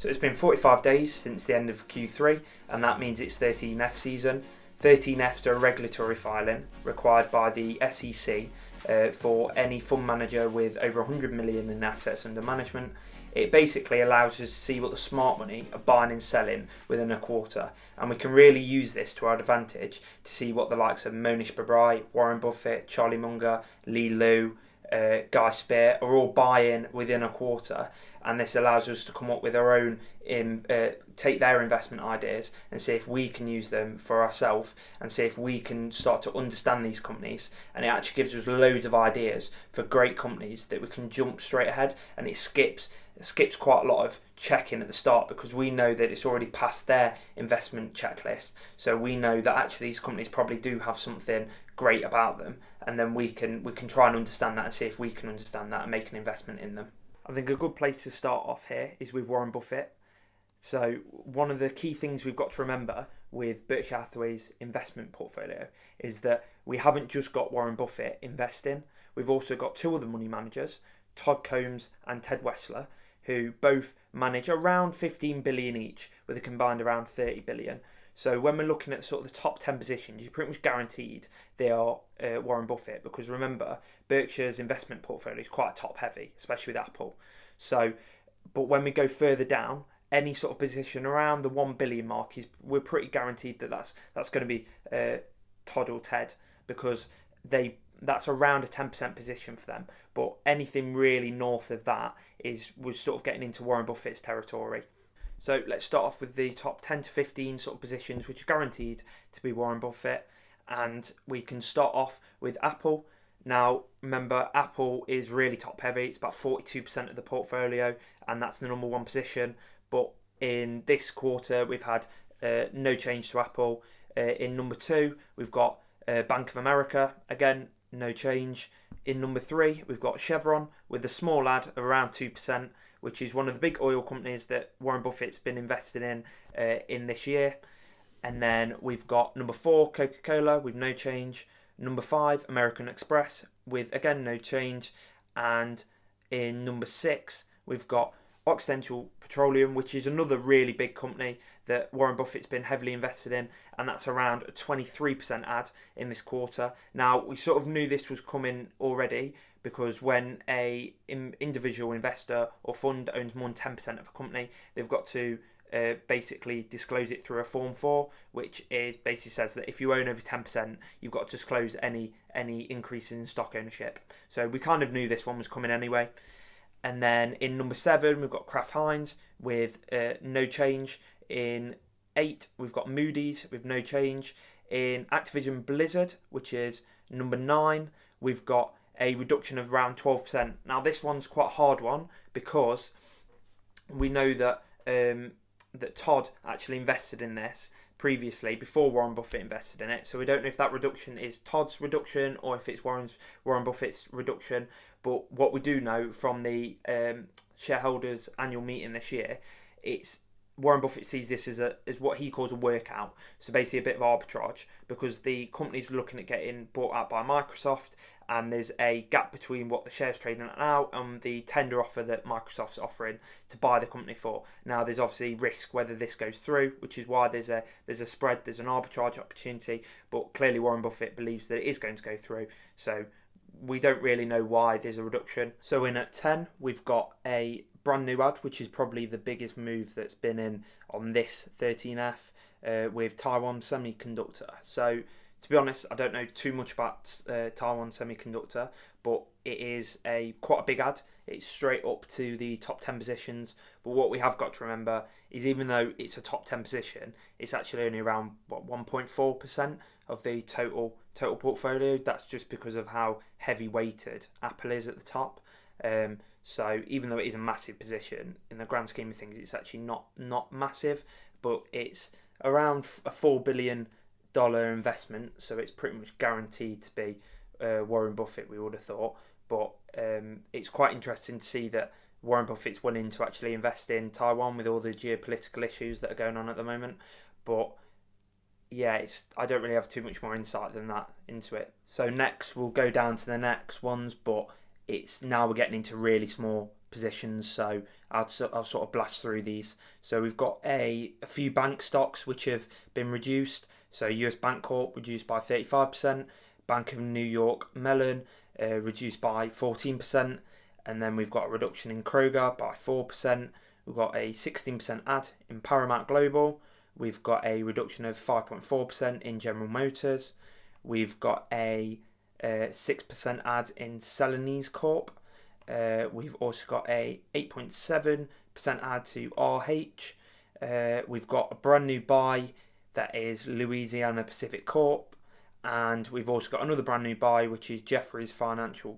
So it's been 45 days since the end of Q3, and that means it's 13F season. 13Fs are a regulatory filing required by the SEC for any fund manager with over 100 million in assets under management. It basically allows us to see what the smart money are buying and selling within a quarter, and we can really use this to our advantage to see what the likes of Monish Babrai, Warren Buffett, Charlie Munger, Lee Lu, Guy Spear are all buying within a quarter, and this allows us to come up with our own, take their investment ideas and see if we can use them for ourselves and see if we can start to understand these companies. And it actually gives us loads of ideas for great companies that we can jump straight ahead, and it skips quite a lot of checking at the start because we know that it's already passed their investment checklist. So we know that actually these companies probably do have something great about them, and then we can try and understand that and see if we can understand that and make an investment in them. I think a good place to start off here is with Warren Buffett. So one of the key things we've got to remember with Berkshire Hathaway's investment portfolio is that we haven't just got Warren Buffett investing. We've also got two other money managers, Todd Combs and Ted Weschler, who both manage around 15 billion each with a combined around 30 billion. So when we're looking at sort of the top 10 positions, you're pretty much guaranteed they are Warren Buffett, because remember, Berkshire's investment portfolio is quite top heavy, especially with Apple. So, but when we go further down, any sort of position around the 1 billion mark, we're pretty guaranteed that that's going to be Todd or Ted, because that's around a 10% position for them. But anything really north of that we're sort of getting into Warren Buffett's territory. So let's start off with the top 10 to 15 sort of positions which are guaranteed to be Warren Buffett. And we can start off with Apple. Now, remember, Apple is really top heavy. It's about 42% of the portfolio, and that's the number one position. But in this quarter, we've had no change to Apple. In number two, we've got Bank of America. Again, no change. In number three, we've got Chevron with a small add of around 2%, which is one of the big oil companies that Warren Buffett's been invested in this year. And then we've got number four, Coca-Cola, with no change. Number five, American Express, with again no change. And in number six, we've got Occidental Petroleum, which is another really big company that Warren Buffett's been heavily invested in, and that's around a 23% add in this quarter. Now, we sort of knew this was coming already, because when a individual investor or fund owns more than 10% of a company, they've got to basically disclose it through a Form 4, which is basically says that if you own over 10%, you've got to disclose any increase in stock ownership. So we kind of knew this one was coming anyway. And then in number 7, we've got Kraft Heinz with no change. In 8, we've got Moody's with no change. In Activision Blizzard, which is number 9, we've got a reduction of around 12%. Now, this one's quite a hard one because we know that that Todd actually invested in this previously before Warren Buffett invested in it. So we don't know if that reduction is Todd's reduction or if it's Warren Buffett's reduction. But what we do know from the shareholders' annual meeting this year, it's Warren Buffett sees this as what he calls a workout. So basically a bit of arbitrage, because the company's looking at getting bought out by Microsoft, and there's a gap between what the share's trading at now and the tender offer that Microsoft's offering to buy the company for. Now, there's obviously risk whether this goes through, which is why there's a spread, there's an arbitrage opportunity, but clearly Warren Buffett believes that it is going to go through. So we don't really know why there's a reduction. So in at 10, we've got a brand new ad, which is probably the biggest move that's been in on this 13F with Taiwan Semiconductor. So to be honest, I don't know too much about Taiwan Semiconductor, but it is quite a big ad. It's straight up to the top 10 positions. But what we have got to remember is, even though it's a top 10 position, it's actually only around 1.4% of the total portfolio. That's just because of how heavy weighted Apple is at the top. So even though it is a massive position, in the grand scheme of things, it's actually not massive, but it's around a $4 billion investment, so it's pretty much guaranteed to be Warren Buffett, we would have thought. But it's quite interesting to see that Warren Buffett's willing to actually invest in Taiwan with all the geopolitical issues that are going on at the moment. But yeah, I don't really have too much more insight than that into it. So next, we'll go down to the next ones, but it's now we're getting into really small positions, so I'll sort of blast through these. So we've got a few bank stocks which have been reduced. So US Bank Corp reduced by 35%, Bank of New York Mellon reduced by 14%, and then we've got a reduction in Kroger by 4%. We've got a 16% add in Paramount Global. We've got a reduction of 5.4% in General Motors. We've got a 6% add in Celanese Corp. We've also got a 8.7% add to RH. We've got a brand new buy that is Louisiana Pacific Corp. And we've also got another brand new buy, which is Jefferies Financial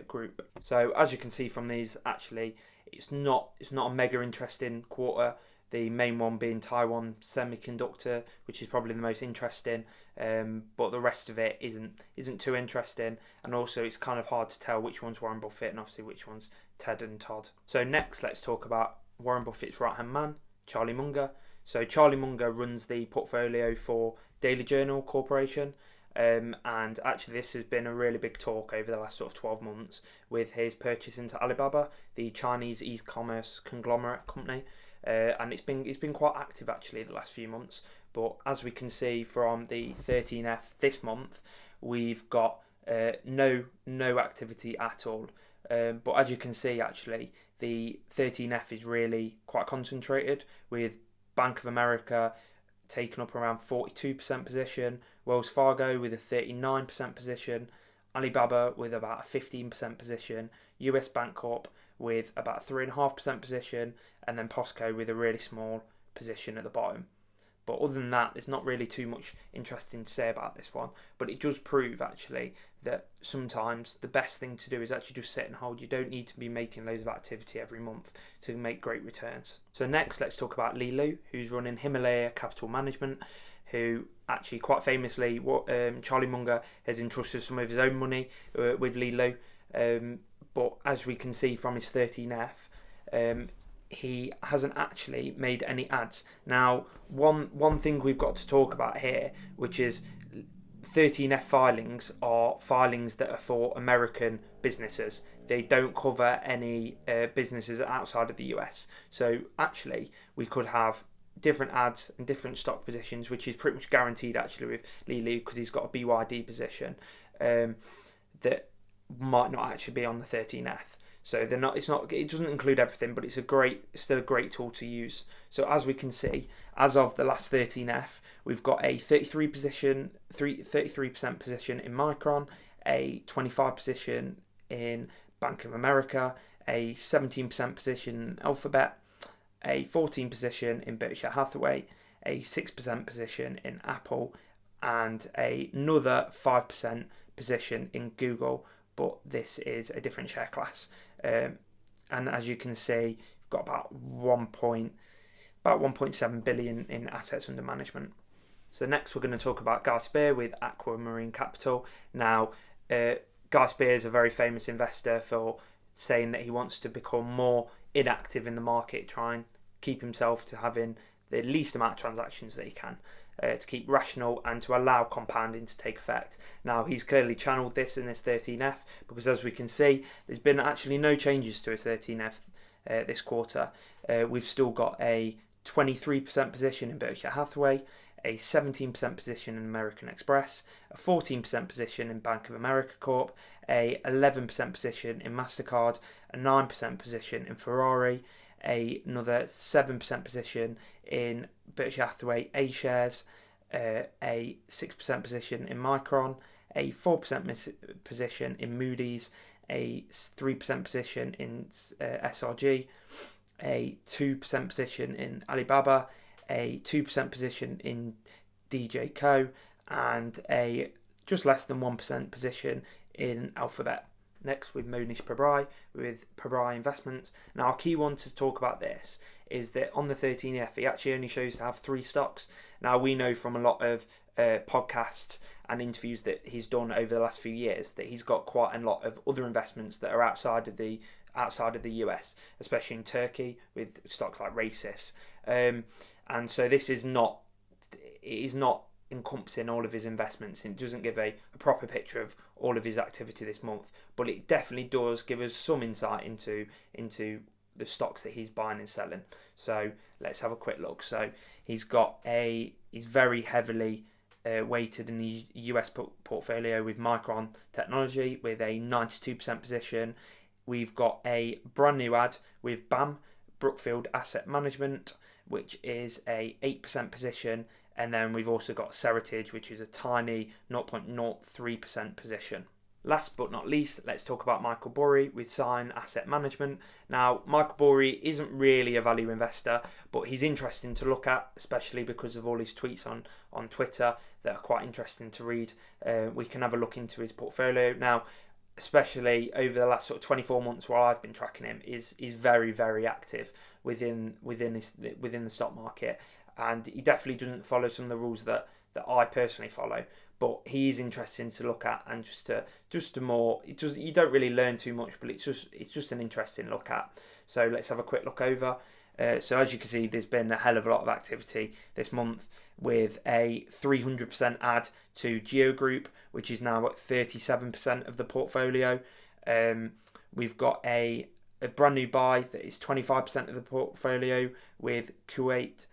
Group. So as you can see from these, actually, it's not a mega interesting quarter. The main one being Taiwan Semiconductor, which is probably the most interesting, but the rest of it isn't too interesting. And also, it's kind of hard to tell which one's Warren Buffett and obviously which one's Ted and Todd. So next, let's talk about Warren Buffett's right-hand man, Charlie Munger. So Charlie Munger runs the portfolio for Daily Journal Corporation. And actually this has been a really big talk over the last sort of 12 months with his purchase into Alibaba, the Chinese e-commerce conglomerate company. And it's been quite active actually the last few months. But as we can see from the 13F this month, we've got no activity at all. But as you can see, actually, the 13F is really quite concentrated, with Bank of America taking up around 42% position, Wells Fargo with a 39% position, Alibaba with about a 15% position, US Bank Corp with about 3.5% position, and then POSCO with a really small position at the bottom. But other than that, there's not really too much interesting to say about this one. But it does prove actually that sometimes the best thing to do is actually just sit and hold. You don't need to be making loads of activity every month to make great returns. So next, let's talk about Li Lu, who's running Himalaya Capital Management, who actually quite famously, Charlie Munger has entrusted some of his own money with Li Lu. But as we can see from his 13F, he hasn't actually made any ads. Now, one thing we've got to talk about here, which is 13F filings are filings that are for American businesses. They don't cover any businesses outside of the US. So actually, we could have different ads and different stock positions, which is pretty much guaranteed actually with Li Lu, because he's got a BYD position that might not actually be on the 13F. So they're not. It doesn't include everything, but it's still a great tool to use. So as we can see, as of the last 13F, we've got a 33% position in Micron, a 25% position in Bank of America, a 17% position in Alphabet, a 14% position in Berkshire Hathaway, a 6% position in Apple, and another 5% position in Google. But this is a different share class. And as you can see, you've got about 1.7 billion in assets under management. So next we're going to talk about Guy Spear with Aquamarine Capital. Now, Guy Spear is a very famous investor for saying that he wants to become more inactive in the market, try and keep himself to having the least amount of transactions that he can, to keep rational and to allow compounding to take effect. Now, he's clearly channeled this in his 13F, because as we can see, there's been actually no changes to his 13F this quarter. We've still got a 23% position in Berkshire Hathaway, a 17% position in American Express, a 14% position in Bank of America Corp, a 11% position in MasterCard, a 9% position in Ferrari, another 7% position in Berkshire Hathaway A shares, a 6% position in Micron, a 4% position in Moody's, a 3% position in SRG, a 2% position in Alibaba, a 2% position in DJ Co, and a just less than 1% position in Alphabet. Next, with Monish Pabrai with Pabrai Investments. Now, our key one to talk about this is that on the 13F, he actually only shows to have 3 stocks. Now, we know from a lot of podcasts and interviews that he's done over the last few years that he's got quite a lot of other investments that are outside of the US, especially in Turkey with stocks like Races. And so this is not encompassing all of his investments, and it doesn't give a proper picture of all of his activity this month, but it definitely does give us some insight into the stocks that he's buying and selling. So let's have a quick look. So he's very heavily weighted in the US portfolio with Micron Technology with a 92% position. We've got a brand new ad with BAM, Brookfield Asset Management, which is a 8% position. And then we've also got Seritage, which is a tiny 0.03% position. Last but not least, let's talk about Michael Burry with Sign Asset Management. Now, Michael Burry isn't really a value investor, but he's interesting to look at, especially because of all his tweets on Twitter that are quite interesting to read. We can have a look into his portfolio. Now, especially over the last sort of 24 months while I've been tracking him, is very, very active within the stock market. And he definitely doesn't follow some of the rules that I personally follow. But he is interesting to look at, and you don't really learn too much, but it's just an interesting look at. So let's have a quick look over. So as you can see, there's been a hell of a lot of activity this month with a 300% add to Geo Group, which is now at 37% of the portfolio. We've got a brand new buy that is 25% of the portfolio with Kuwait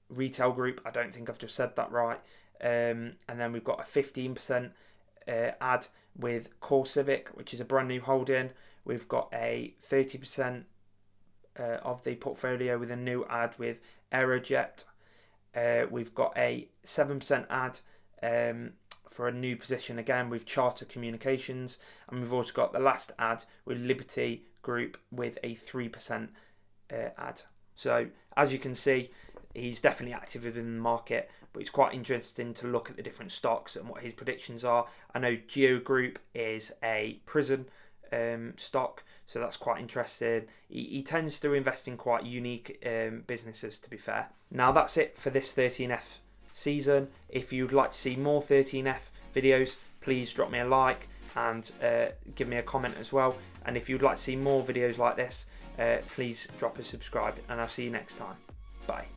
Retail Group. I don't think I've just said that right. And then we've got a 15% add with Core Civic, which is a brand new holding. We've got a 30% of the portfolio with a new add with Aerojet. We've got a 7% add for a new position again with Charter Communications, and we've also got the last add with Liberty Group with a 3% add. So as you can see, he's definitely active within the market, but it's quite interesting to look at the different stocks and what his predictions are. I know Geo Group is a prison stock, so that's quite interesting. He tends to invest in quite unique businesses, to be fair. Now that's it for this 13F season. If you'd like to see more 13F videos, please drop me a like and give me a comment as well. And if you'd like to see more videos like this, please drop a subscribe, and I'll see you next time. Bye.